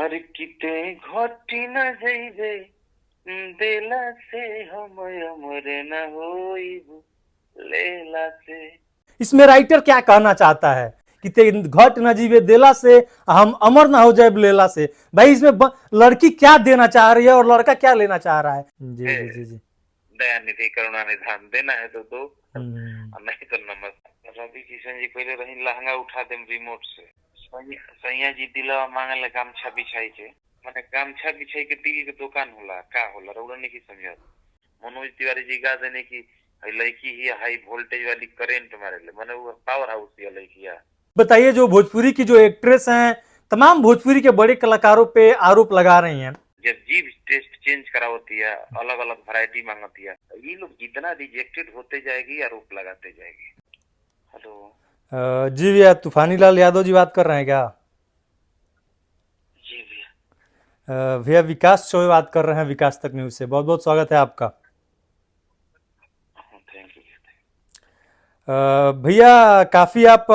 আর কিতে ঘটি না যাইবে बेला से हम अमर न होइब लेला से। इसमें राइटर क्या कहना चाहता है कि ते घट न जीवे देला से हम अमर ना हो जाए लेला से। भाई इसमें लड़की क्या देना चाह रही है और लड़का क्या लेना चाह रहा है। जी जी जी जी दया निधि करुणा निधान देना है तो दो, नहीं तो नमस्कार। रवि किशन जी पहले रही लहंगा उठा देम रिमोट से। सैया जी दिला मांगल गामछा बिछाई के, माने गामछा बिछाई के दिल के दुकान होला का होला रउरा नहीं समझ। मनोज तिवारी जी गा देने की लड़की ही हाई वोल्टेज वाली करंट मारे ले, माने वो पावर हाउस की लड़की। बताइए जो भोजपुरी की जो एक्ट्रेस हैं तमाम भोजपुरी के बड़े कलाकारों पे आरोप लगा रही हैं। जब जीभ टेस्ट चेंज करा होती है, अलग अलग वैरायटी मांगती है, ये लोग जितना रिजेक्टेड होते जाएगी आरोप लगाते जाएगी। हेलो जी भैया, तूफानी लाल यादव जी बात कर रहे हैं क्या? जी भैया। भैया विकास चौबे बात कर रहे हैं विकास तक न्यूज से, बहुत बहुत स्वागत है आपका। थैंक यू भैया काफ़ी आप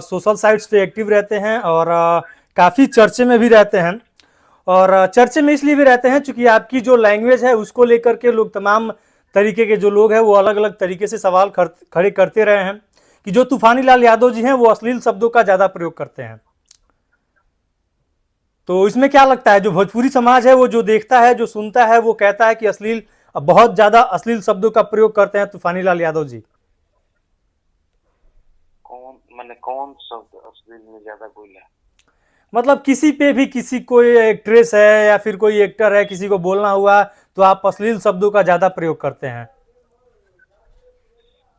सोशल साइट्स पे एक्टिव रहते हैं और काफ़ी चर्चे में भी रहते हैं, और चर्चे में इसलिए भी रहते हैं क्योंकि आपकी जो लैंग्वेज है उसको लेकर के लोग, तमाम तरीके के जो लोग हैं वो अलग अलग तरीके से सवाल खड़े करते रहे हैं कि जो तूफानी लाल यादव जी हैं वो अश्लील शब्दों का ज़्यादा प्रयोग करते हैं। तो इसमें क्या लगता है, जो भोजपुरी समाज है वो जो देखता है, जो सुनता है, वो कहता है कि बहुत ज़्यादा अश्लील शब्दों का प्रयोग करते हैं तूफानी लाल यादव जी। कौन शब्द अश्लील में ज्यादा बोला? मतलब किसी पे भी, किसी कोई एक्ट्रेस है या फिर कोई एक्टर है, किसी को बोलना हुआ तो आप अश्लील शब्दों का ज्यादा प्रयोग करते हैं।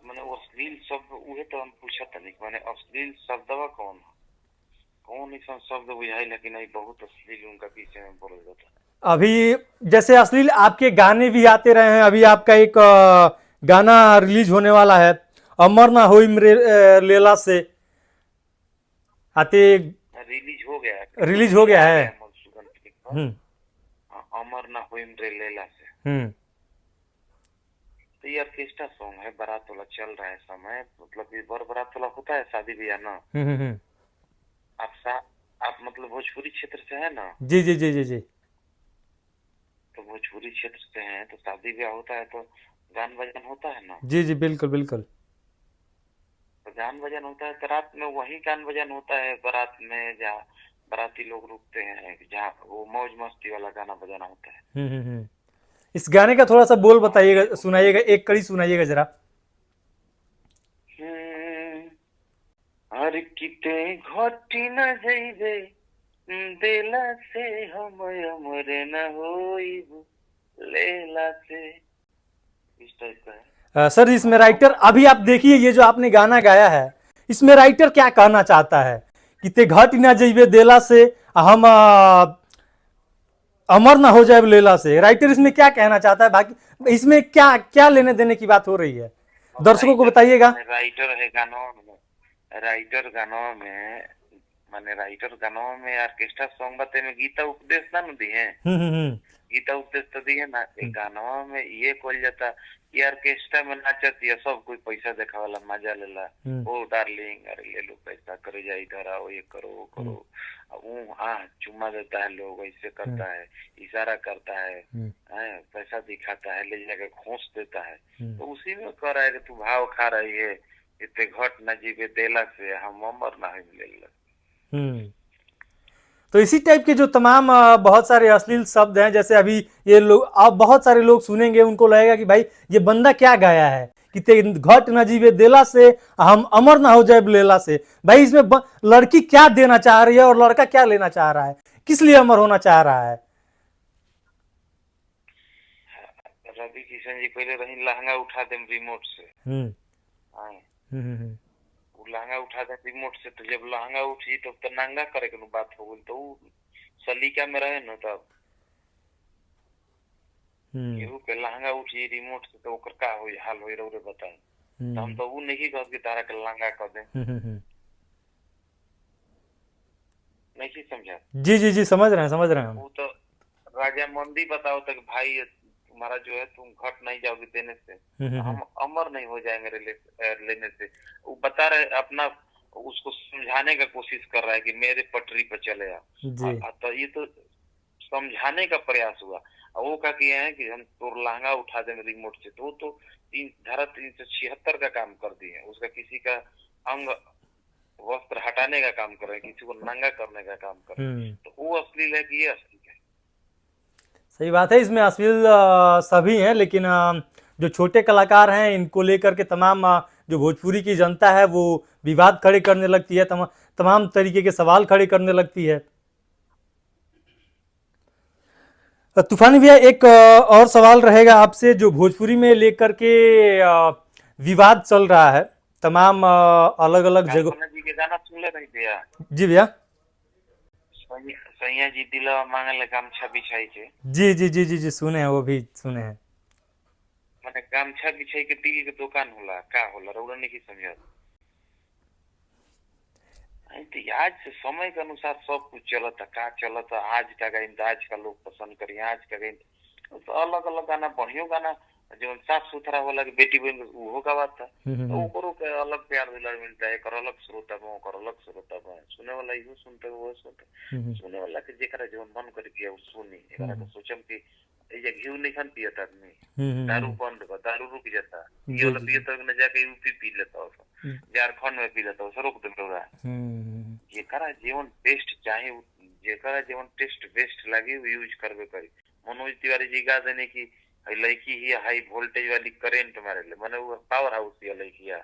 मैंने अश्लील शब्द उहे तो हम पूछा था नहीं, मैंने अश्लील शब्दवा कौन ऐसा शब्द बुझाई, लेकिन नहीं बहुत अश्लील उनका पीछे में बोल जाता। अभी जैसे अश्लील आपके गाने भी आते रहे हैं, अभी आपका एक गाना रिलीज होने वाला है, अमर ना होई लेला से आते, रिलीज हो गया है। अमर ना होई लेला से। तो ये ऑर्केस्ट्रा सॉन्ग है, बारात वाला चल रहा है समय, मतलब ये बारात वाला होता है शादी ब्याह ना। आप मतलब भोजपुरी क्षेत्र से है ना? जी जी जी जी जी। तो भोजपुरी क्षेत्र से हैं तो शादी ब्याह होता है तो गान बजान होता है ना? जी जी बिल्कुल बिल्कुल। तो गान बजान होता है तो रात में वही गान बजान होता है बारात में, जहाँ बाराती लोग रुकते हैं, जहाँ वो मौज मस्ती वाला गाना बजाना होता है। इस गाने का थोड़ा सा बोल बताइएगा, सुनाइएगा, एक कड़ी सुनाइएगा जरा। और किते घटी न जाइबे देला से हम अमर न होइब लेला से, इस टाइप का है। सर इसमें राइटर, अभी आप देखिए ये जो आपने गाना गाया है इसमें राइटर क्या कहना चाहता है कि ते घट ना जइबे देला से हम अमर ना हो जाए लेला से। राइटर इसमें क्या कहना चाहता है? बाकी इसमें क्या क्या लेने देने की बात हो रही है, दर्शकों को बताइएगा। राइटर है गानों में, राइटर गानों में ऑर्केस्ट्रा सॉन्ग बाते में गीता उपदेश ना दी है। गीता उपदेश तो दी है ना। एक गानों में ये खोल जाता ये ऑर्केस्ट्रा में नाचती है, सब कोई पैसा देखा वाला मजा लेला। ओ डार्लिंग अरे ले लो पैसा, करे जा इधर आओ, ये करो वो करो, चुम्मा देता है लोग, ऐसे करता है, इशारा करता है, पैसा दिखाता है, ले जाकर खोस देता है। तो उसी में कह रहा है कि तू भाव खा रही है, इतने घट न जीवे देला से हम अमर ना ले। तो इसी टाइप के जो तमाम बहुत सारे अश्लील शब्द हैं, जैसे अभी ये लोग, अब बहुत सारे लोग सुनेंगे उनको लगेगा कि भाई ये बंदा क्या गाया है कि ते घट न जीवे देला से हम अमर ना हो जाए लेला से। भाई इसमें लड़की क्या देना चाह रही है और लड़का क्या लेना चाह रहा है, किस लिए अमर होना चाह रहा है? रवि किशन जी पहले रही लहंगा उठा देम रिमोट से। लहंगा उठा दे रिमोट से, तो जब लहंगा उठी तब तो नंगा करे के बात हो गई, तो सलीका में रहे ना तब केहू के लहंगा उठी रिमोट से तो ओकर का होई हाल होई रौरे बताई। तो हम तो वो नहीं कह के तारा के लहंगा कर दे। नहीं समझा? जी जी जी समझ रहे हैं वो तो राजा मंदी बताओ तक भाई तुम्हारा जो है तुम घट नहीं जाओगे देने से, हम अमर नहीं हो जाएंगे लेने से। वो बता रहे अपना उसको समझाने का कोशिश कर रहा है कि मेरे पटरी पर चले जी। तो ये तो समझाने का प्रयास हुआ। और वो क्या किए हैं कि हम तो लहंगा उठा देंगे रिमोट से, तो वो तो धारा 376 का काम कर दिए हैं। उसका किसी का अंग वस्त्र हटाने का काम कर रहे हैं, किसी को नंगा करने का काम कर रहे हैं। तो वो अश्लील है कि ये अश्लील है? सही बात है, इसमें अश्लील सभी हैं, लेकिन जो छोटे कलाकार हैं इनको लेकर के तमाम जो भोजपुरी की जनता है वो विवाद खड़े करने लगती है, तमाम तरीके के सवाल खड़े करने लगती है। तूफानी भैया, एक और सवाल रहेगा आपसे, जो भोजपुरी में लेकर के विवाद चल रहा है तमाम अलग अलग जगह। कल्पना जी के गाना सुन ले नहीं भैया? जी भैया। सैया जी दिलवा मांगल गामछा बिछाई के। जी जी जी जी जी, सुने हैं, वो भी सुने हैं। मैंने गामछा बिछाई के दिल के दुकान होला का होला रउरा नहीं की समझा? तो आज से समय के अनुसार सब कुछ चलता, का चलता, आज का गाइन तो आज का लोग पसंद करी, आज का गाइन तो अलग अलग गाना, बढ़िया गाना जो साफ सुथरा होला कि बेटी बहन वो गवाता, तो ओकरो के अलग प्यार दुलार मिलता है, एकर अलग श्रोता बा, ओकर अलग श्रोता बा, सुने वाला इहो सुनते वो सुनते, सुने वाला के जेकरा जो मन कर के वो सुनी, एकरा के सोचम कि ये घिउ नहीं खान पियता आदमी, दारू बंद बा, दारू रुक जाता, ये वाला पियता न जाके यूपी पी लेता, झारखंड में पी लेता, रोक देता। जेकरा जीवन बेस्ट चाहे, जेकरा जीवन टेस्ट बेस्ट लगे वो यूज करबे करी। मनोज तिवारी जी गा देने की लड़की ही हाई वोल्टेज वाली करंट मारे ले, माने वो पावर हाउस या लड़की है।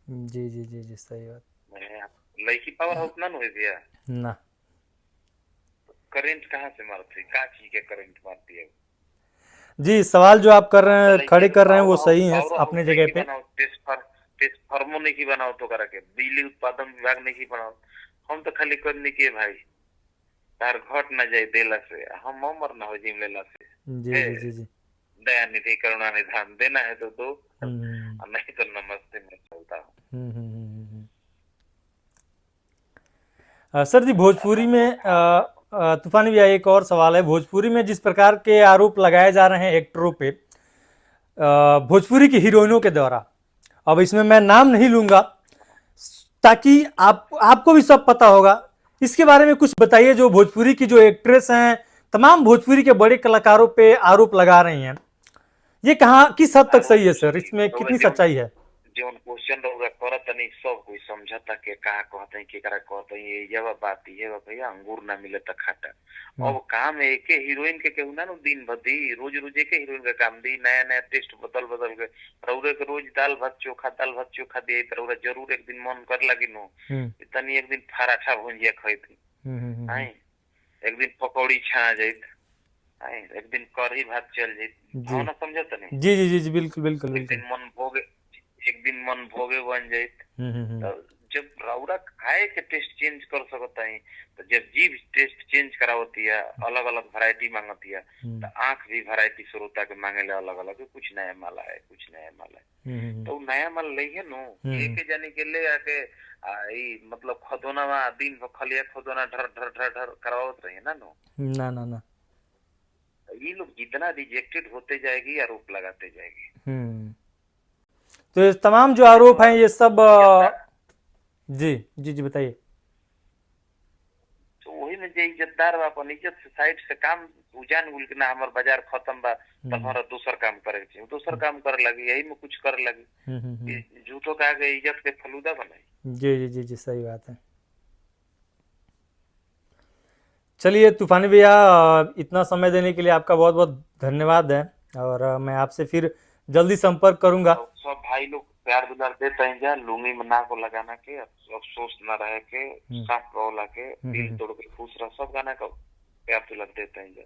जी जी जी जी, सही बात। मैंने लड़की पावर हाउस ना होए भैया ना, करंट कहाँ से मारती है, का चीज के करंट मारती है? जी, सवाल जो आप कर रहे हैं, खड़े कर रहे हैं, वो सही है अपने जगह पे। टेस्ट फार्मो नहीं की बनाओ तो करा के, बिजली उत्पादन विभाग नहीं की बनाओ, हम तो खाली करने के भाई तार घट ना जाए देला से, हम अमर ना हो जिम लेला से। जी जी जी जी। दया निधि करुणा निधान, देना है तो दो, नहीं तो नमस्ते में चलता हूँ। सर जी, भोजपुरी में तूफानी भैया एक और सवाल है, भोजपुरी में जिस प्रकार के आरोप लगाए जा रहे हैं एक्टरों पे भोजपुरी की हीरोइनों के द्वारा, अब इसमें मैं नाम नहीं लूंगा ताकि आपको भी सब पता होगा, इसके बारे में कुछ बताइए। जो भोजपुरी की जो एक्ट्रेस हैं, तमाम भोजपुरी के बड़े कलाकारों पे आरोप लगा रही हैं, ये कहाँ किस हद तक सही है सर, इसमें कितनी सच्चाई है? जौन क्वेश्चन रहोगा करत नहीं, सब कोई समझता के कहा कहते हैं, केकरा कहते हैं, ये बात ये भैया अंगूर ना मिले तो खाटा। अब काम एके हीरोइन के केहू ना दिन भर दी, रोज रोज एके हीरोइन का काम दी, नया नया टेस्ट बदल बदल के रउरे के रोज दाल भात चोखा दिए तो रउरा जरूर एक दिन मन कर लगी नो तनी एक दिन पराठा भुंजिया खैती, एक दिन पकौड़ी छा जाइत, एक दिन कढ़ी भात चल जाइत, भावना समझत नहीं? जी जी जी जी, बिल्कुल बिल्कुल बिल्कुल। एक दिन मन भोगे बन जाइत। तो जब रउरा खाए के टेस्ट चेंज कर सकता है, तो जब जीभ टेस्ट चेंज करावती है, अलग अलग वैरायटी मांगती है, तो आंख भी वैरायटी श्रोता के मांगे ले अलग अलग, कुछ नया माल है, कुछ नया माल है, तो नया माल ले नो लेके जाने के ले आके मतलब खदोना दिन खलिया खदोना ढर ढर ढर ढर करावत रही है ना नो, ना ना ना, ये लोग जितना रिजेक्टेड होते जाएगी आरोप लगाते जाएगी। तो ये तमाम जो आरोप हैं ये सब जी जी जी बताइए। तो वही में जे इज्जतदार बा अपन इज्जत से साइड से काम उजान गुल के ना हमर बाजार खत्म बा, तोहरा दूसर काम करे के, दूसर काम करे लगी, यही में कुछ करे लगी, झूठो का के इज्जत के फलूदा बनाई। जी जी जी जी, सही बात है। चलिए तूफानी भैया, इतना समय देने के लिए आपका बहुत बहुत धन्यवाद है, और मैं आपसे फिर जल्दी संपर्क करूंगा। सब भाई लोग प्यार दुलार देते हैं, जा लुंगी में ना को लगाना के, अफसोस ना रहे के, साफ कौला के, दिल तोड़ के खुश रह, सब गाना का प्यार दुलार देते हैं।